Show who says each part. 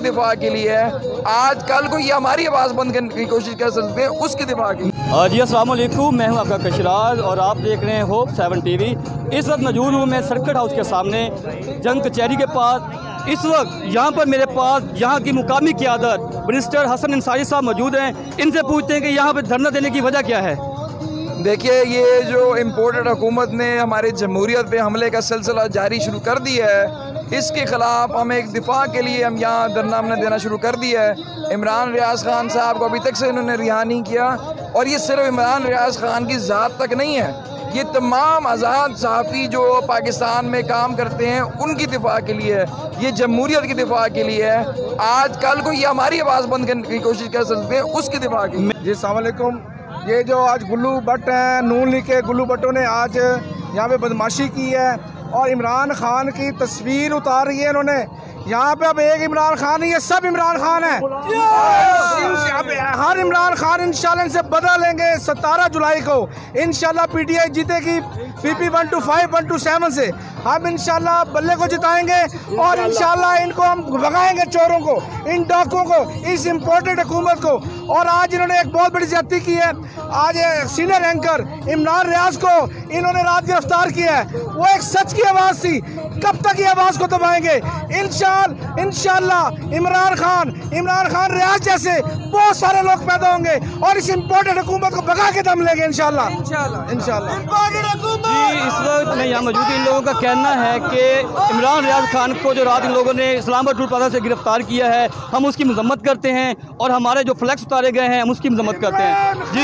Speaker 1: दिफा के लिए है। आज कल को ये हमारी आवाज़ बंद करने की कोशिश कर सकते हैं, उसकी दिफा के लिए।
Speaker 2: जी अस्सलाम वालेकुम, मैं हूं आपका कशराज और आप देख रहे हैं होप 7 टीवी। इस वक्त मौजूद हूं मैं सर्किट हाउस के सामने जंग कचहरी के पास। इस वक्त यहाँ पर मेरे पास यहाँ की मुकामी क़यादत मिनिस्टर हसन अंसारी साहब मौजूद हैं। इनसे पूछते हैं कि यहाँ पर धरना देने की वजह क्या है।
Speaker 1: देखिए, ये जो इम्पोर्टेड हुकूमत ने हमारे जमहूरियत पे हमले का सिलसिला जारी शुरू कर दिया है, इसके ख़िलाफ़ हम एक दिफा के लिए हम यहाँ धरना हमने देना शुरू कर दिया है। इमरान रियाज खान साहब को अभी तक से इन्होंने रिहा नहीं किया, और ये सिर्फ इमरान रियाज खान की ज़ात तक नहीं है, ये तमाम आज़ाद सहाफ़ी जो पाकिस्तान में काम करते हैं उनकी दिफा के लिए है, ये जमहूरियत की दिफा के लिए है। आज कल को ये हमारी आवाज़ बंद करने की कोशिश कर सकते हैं, उसकी दिफा के लिए।
Speaker 3: जी अस्सलाम वालेकुम। ये जो आज गुल्लू भट्ट हैं, नून लीग के गुल्लू भट्टों ने आज यहाँ पे बदमाशी की है और इमरान खान की तस्वीर उतार रही है इन्होंने। यहाँ पे अब एक इमरान खान नहीं है, सब इमरान खान है। हर इमरान खान इंशाल्लाह इनसे बदला लेंगे। 17 जुलाई को इंशाल्लाह पीटीआई जीतेगी PP 125 127 से। हम इंशाल्लाह बल्ले को जिताएंगे और इंशाल्लाह इनको हम भगाएंगे, चोरों को, इन डाकुओं को, इस इम्पोर्टेड हुकूमत को। और आज इन्होंने एक बहुत बड़ी ज्यादती की है। आज सीनियर एंकर इमरान रियाज को इन्होंने रात गिरफ्तार किया है। वो एक सच की आवाज़ थी, कब तक ये आवाज़ को दबाएंगे? इंशाल्लाह इमरान खान रियाज जैसे बहुत सारे लोग पैदा होंगे और इस इम्पोर्टेड हुकूमत को भगा के दम लेंगे इंशाल्लाह।
Speaker 2: जी इस वक्त मैं यहाँ मौजूद, इन लोगों का कहना है कि इमरान रियाज खान को जो रात इन लोगों ने इस्लामाबाद टूल प्लाजा से गिरफ्तार किया है, हम उसकी मजम्मत करते हैं और हमारे जो फ्लैक्स उतारे गए हैं हम उसकी मजम्मत करते हैं। जी।